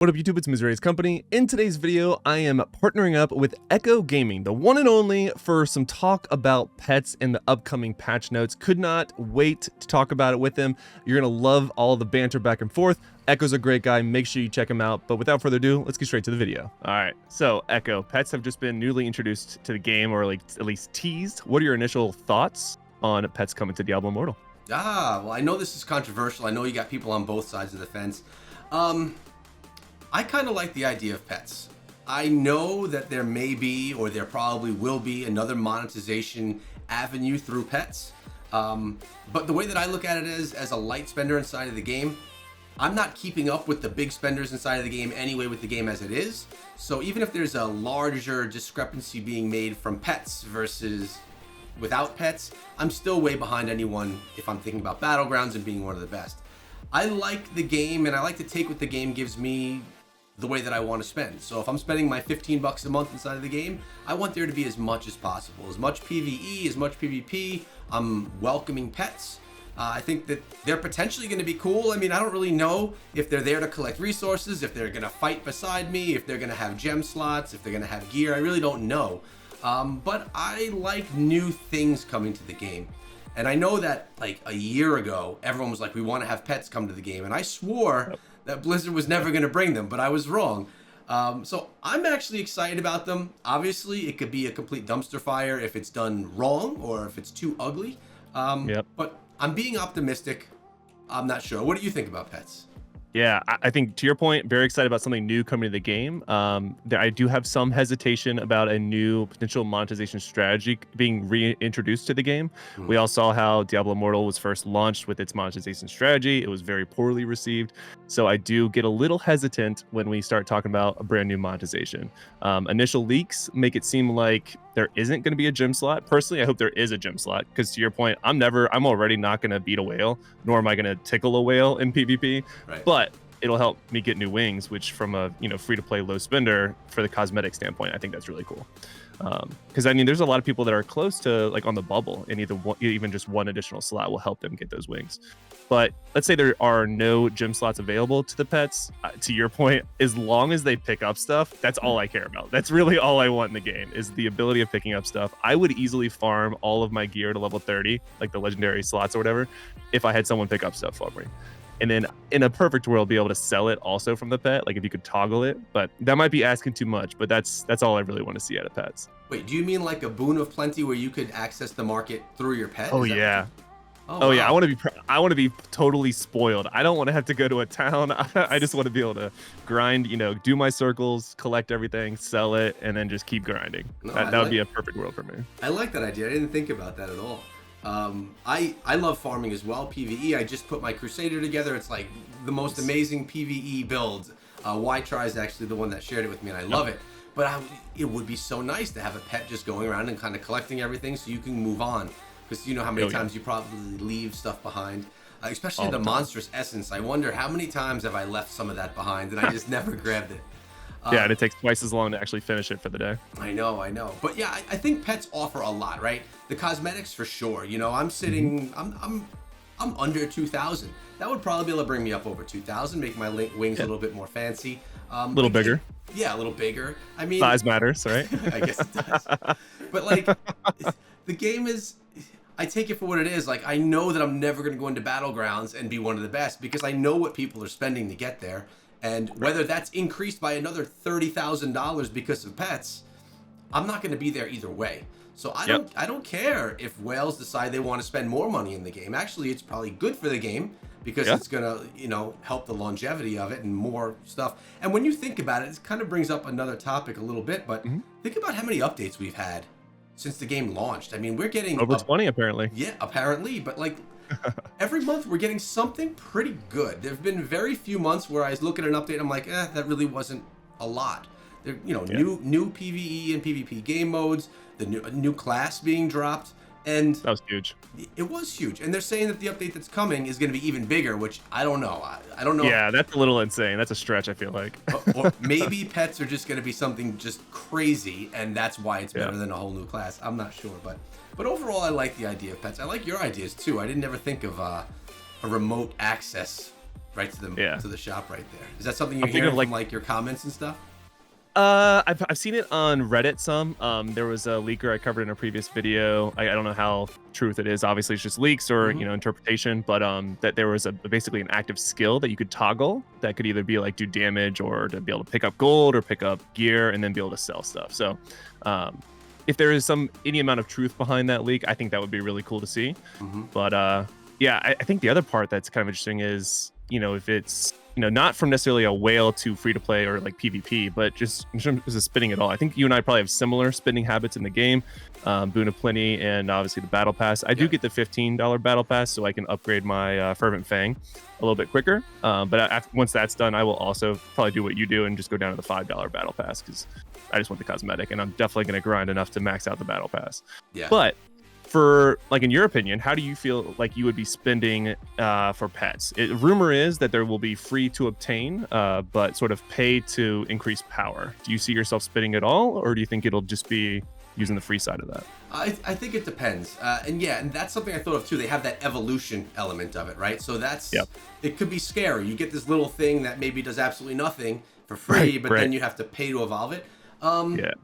What up YouTube, it's Missouri's Company. In today's video, I am partnering up with Echo Gaming, the one and only, for some talk about pets in the upcoming patch notes. Could not wait to talk about it with him. You're gonna love all the banter back and forth. Echo's a great guy, make sure you check him out. But without further ado, let's get straight to the video. All right, so Echo, pets have just been newly introduced to the game, or like at least teased. What are your initial thoughts on pets coming to Diablo Immortal? Well, I know this is controversial. I know you got people on both sides of the fence. I kind of like the idea of pets. I know that there may be, or there probably will be, another monetization avenue through pets. But the way that I look at it is, as a light spender inside of the game, I'm not keeping up with the big spenders inside of the game anyway with the game as it is. So even if there's a larger discrepancy being made from pets versus without pets, I'm still way behind anyone if I'm thinking about Battlegrounds and being one of the best. I like the game, and I like to take what the game gives me the way that I want to spend. So if I'm spending my 15 bucks a month inside of the game, I want there to be as much as possible, as much PvE, as much PvP. I'm welcoming pets. I think that they're potentially going to be cool. I mean, I don't really know if they're there to collect resources, if they're going to fight beside me, if they're going to have gem slots, if they're going to have gear. I really don't know. But I like new things coming to the game. And I know that like a year ago, everyone was like, we want to have pets come to the game. And I swore that Blizzard was never going to bring them, but I was wrong. So I'm actually excited about them. Obviously, it could be a complete dumpster fire if it's done wrong or if it's too ugly. But I'm being optimistic. I'm not sure. What do you think about pets? Yeah, I think to your point, very excited about something new coming to the game. I do have some hesitation about a new potential monetization strategy being reintroduced to the game. We all saw how Diablo Immortal was first launched with its monetization strategy. It was very poorly received. So I do get a little hesitant when we start talking about a brand new monetization. Initial leaks make it seem like there isn't going to be a gem slot. Personally, I hope there is a gem slot, because to your point, I'm already not going to beat a whale, nor am I going to tickle a whale in PvP. Right. But it'll help me get new wings, which from a free to play low spender for the cosmetic standpoint, I think that's really cool. Because I mean, there's a lot of people that are close to like on the bubble, and even just one additional slot will help them get those wings. But let's say there are no gym slots available to the pets. To your point, as long as they pick up stuff, that's all I care about. That's really all I want in the game, is the ability of picking up stuff. I would easily farm all of my gear to level 30, like the legendary slots or whatever, if I had someone pick up stuff for me. And then in a perfect world, be able to sell it also from the pet, like if you could toggle it. But that might be asking too much, but that's all I really want to see out of pets. Wait, do you mean like a boon of plenty where you could access the market through your pet? Oh yeah. Oh wow. Yeah, I want to be totally spoiled. I don't want to have to go to a town. I just want to be able to grind, do my circles, collect everything, sell it, and then just keep grinding. No, that would be a perfect world for me. I like that idea. I didn't think about that at all. I love farming as well. PvE. I just put my Crusader together. It's like the most amazing PvE build. Y-Try is actually the one that shared it with me, and I love it. But it would be so nice to have a pet just going around and kind of collecting everything so you can move on. Because you know how many times you probably leave stuff behind, especially the monstrous essence. I wonder how many times have I left some of that behind and I just never grabbed it. Yeah, and it takes twice as long to actually finish it for the day. I know. But yeah, I think pets offer a lot, right? The cosmetics for sure. I'm sitting, I'm under 2,000. That would probably be able to bring me up over 2,000, make my wings a little bit more fancy. A little bigger. Yeah, a little bigger. I mean, size matters, right? I guess it does. But like, the game is, I take it for what it is. Like, I know that I'm never going to go into Battlegrounds and be one of the best, because I know what people are spending to get there. And whether that's increased by another $30,000 because of pets, I'm not going to be there either way. So I don't care if whales decide they want to spend more money in the game. Actually, it's probably good for the game, because it's going to, help the longevity of it and more stuff. And when you think about it, it kind of brings up another topic a little bit, but think about how many updates we've had since the game launched. I mean, we're getting over 20 apparently. Yeah, apparently, but like every month we're getting something pretty good. There've been very few months where I look at an update and I'm like, that really wasn't a lot. There, new PvE and PvP game modes, the new class being dropped, and that was huge. It was huge, and they're saying that the update that's coming is going to be even bigger, which I don't know. I don't know. Yeah, that's a little insane. That's a stretch, I feel like. Or maybe pets are just going to be something just crazy, and that's why it's better than a whole new class. I'm not sure, but overall, I like the idea of pets. I like your ideas too. I didn't ever think of a remote access right to the Yeah. to the shop right there. Is that something you're I'm thinking hearing of like from like your comments and stuff? I've seen it on Reddit some. There was a leaker I covered in a previous video. I don't know how truth it is. Obviously, it's just leaks or Hmm. interpretation. But that there was basically an active skill that you could toggle that could either be like do damage or to be able to pick up gold or pick up gear and then be able to sell stuff. So, if there is any amount of truth behind that leak, I think that would be really cool to see. Hmm. But yeah, I think the other part that's kind of interesting is if it's not from necessarily a whale to free to play or like PvP, but just in terms of spending it all. I think you and I probably have similar spending habits in the game. Boon of Plenty and obviously the Battle Pass. I do get the $15 Battle Pass so I can upgrade my Fervent Fang a little bit quicker. But once that's done, I will also probably do what you do and just go down to the $5 Battle Pass because I just want the cosmetic and I'm definitely going to grind enough to max out the Battle Pass. Yeah. But for like in your opinion, how do you feel like you would be spending for pets? Rumor is that there will be free to obtain, but sort of pay to increase power. Do you see yourself spending it all, or do you think it'll just be using the free side of that? I think it depends. And that's something I thought of too. They have that evolution element of it, right? So it could be scary. You get this little thing that maybe does absolutely nothing for free, but then you have to pay to evolve it. Yeah.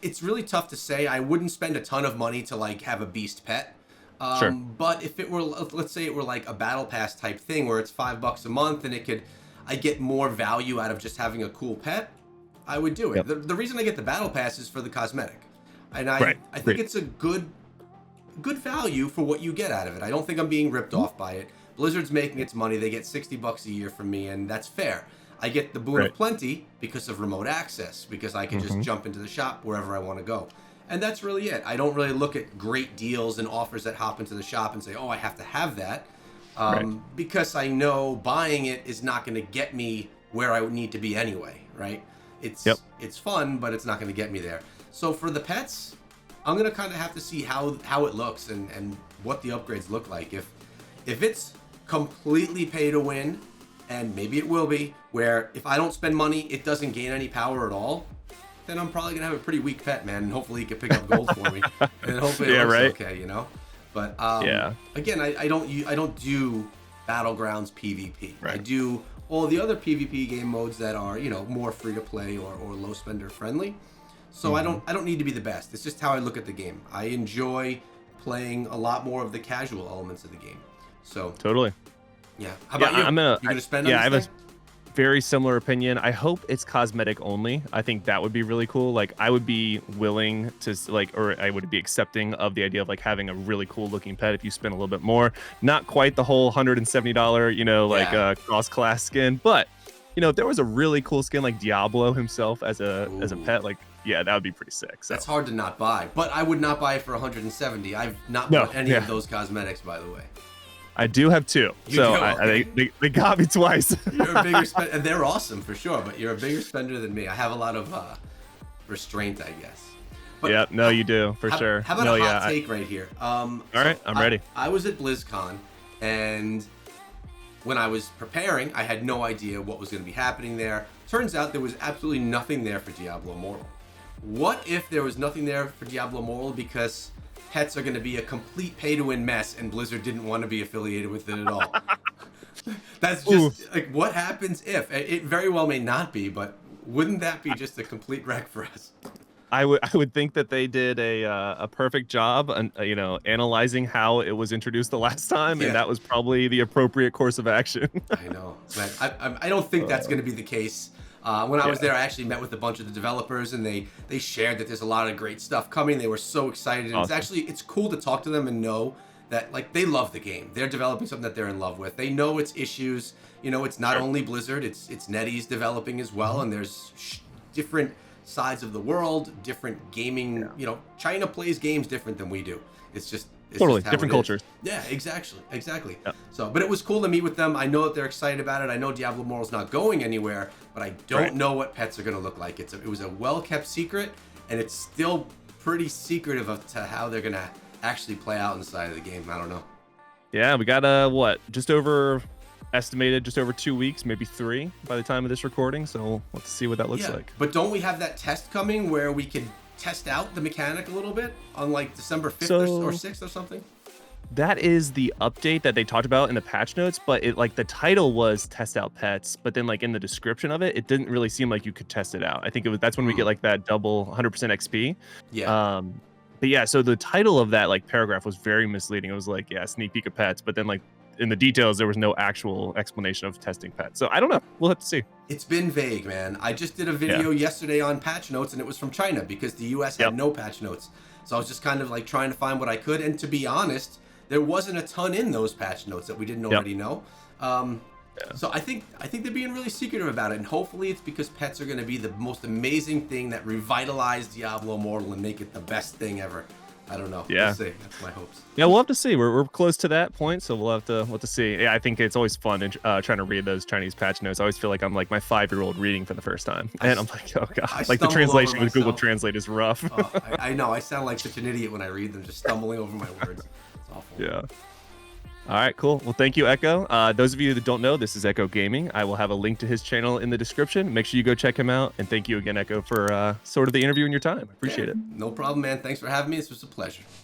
It's really tough to say. I wouldn't spend a ton of money to like have a beast pet. Sure. But if it were, let's say it were like a battle pass type thing where it's $5 a month and I get more value out of just having a cool pet, I would do it. Yep. The reason I get the battle pass is for the cosmetic. And I think it's a good value for what you get out of it. I don't think I'm being ripped off by it. Blizzard's making its money. They get $60 a year from me, and that's fair. I get the Boon of Plenty because of remote access, because I can just jump into the shop wherever I want to go. And that's really it. I don't really look at great deals and offers that hop into the shop and say, oh, I have to have that. Because I know buying it is not going to get me where I would need to be anyway, right? It's fun, but it's not going to get me there. So for the pets, I'm going to kind of have to see how it looks and what the upgrades look like. If it's completely pay to win, and maybe it will be, where if I don't spend money, it doesn't gain any power at all, then I'm probably gonna have a pretty weak pet, man. And hopefully he can pick up gold for me, and hopefully it looks okay, But again, I don't do Battlegrounds PvP. I do all the other PvP game modes that are more free to play or low spender friendly. So I don't need to be the best. It's just how I look at the game. I enjoy playing a lot more of the casual elements of the game. So totally. Yeah. How about you? You're gonna spend on this I have thing? a very similar opinion. I hope it's cosmetic only. I think that would be really cool. Like I would be willing to or I would be accepting of the idea of like having a really cool looking pet if you spend a little bit more. Not quite the whole $170, cross class skin, but if there was a really cool skin like Diablo himself as a pet, like that would be pretty sick. So that's hard to not buy, but I would not buy it for 170. I've not bought any of those cosmetics, by the way. I do have two, they got me twice. You're a bigger spender, and they're awesome for sure, but you're a bigger spender than me. I have a lot of restraint, I guess. But you do, for sure. How about a hot take right here? All right, I'm ready. I was at BlizzCon, and when I was preparing, I had no idea what was going to be happening there. Turns out there was absolutely nothing there for Diablo Immortal. What if there was nothing there for Diablo Immortal because pets are going to be a complete pay-to-win mess, and Blizzard didn't want to be affiliated with it at all? That's just like what happens if it very well may not be, but wouldn't that be just a complete wreck for us? I would think that they did a perfect job, analyzing how it was introduced the last time, and that was probably the appropriate course of action. I know, man. I don't think that's going to be the case. When I was there, I actually met with a bunch of the developers, and they shared that there's a lot of great stuff coming. They were so excited, and it's cool to talk to them and know that like they love the game. They're developing something that they're in love with. They know its issues. It's not only Blizzard. It's NetEase developing as well, and there's different sides of the world, different gaming. China plays games different than we do. It's totally different cultures. Yeah, exactly. Yeah. So, but it was cool to meet with them. I know that they're excited about it. I know Diablo Immortal's not going anywhere, but I don't know what pets are going to look like. It was a well-kept secret, and it's still pretty secretive to how they're going to actually play out inside of the game. I don't know. Yeah, we got estimated just over 2 weeks, maybe 3 by the time of this recording. So let's see what that looks like. But don't we have that test coming where we can test out the mechanic a little bit on like December 5th or 6th or something? That is the update that they talked about in the patch notes, but it like the title was test out pets, but then like in the description of it, it didn't really seem like you could test it out. I think that's when we get Hmm. like that double 100% XP. Yeah. But yeah, so the title of that like paragraph was very misleading. It was like, yeah, sneak peek of pets, but then like in the details there was no actual explanation of testing pets. So I don't know. We'll have to see. It's been vague, man. I just did a Yeah. video yesterday on patch notes, and it was from China because the US had Yep. no patch notes. So I was just kind of like trying to find what I could. And to be honest, there wasn't a ton in those patch notes that we didn't Yep. already know. So I think they're being really secretive about it, and hopefully it's because pets are going to be the most amazing thing that revitalize Diablo Immortal and make it the best thing ever. I don't know. Yeah. We'll see. That's my hopes. Yeah, we'll have to see. We're close to that point, so we'll have to see. Yeah, I think it's always fun trying to read those Chinese patch notes. I always feel like I'm like my 5-year-old reading for the first time, and I'm like, oh I god, like the stumble translation over with Google myself. Translate is rough. Oh, I know. I sound like such an idiot when I read them, just stumbling over my words. It's awful. Yeah. All right, cool. Well, thank you, Echo. Those of you that don't know, this is Echo Gaming. I will have a link to his channel in the description. Make sure you go check him out. And thank you again, Echo, for sort of the interview and your time. Appreciate it. No problem, man. Thanks for having me. This was a pleasure.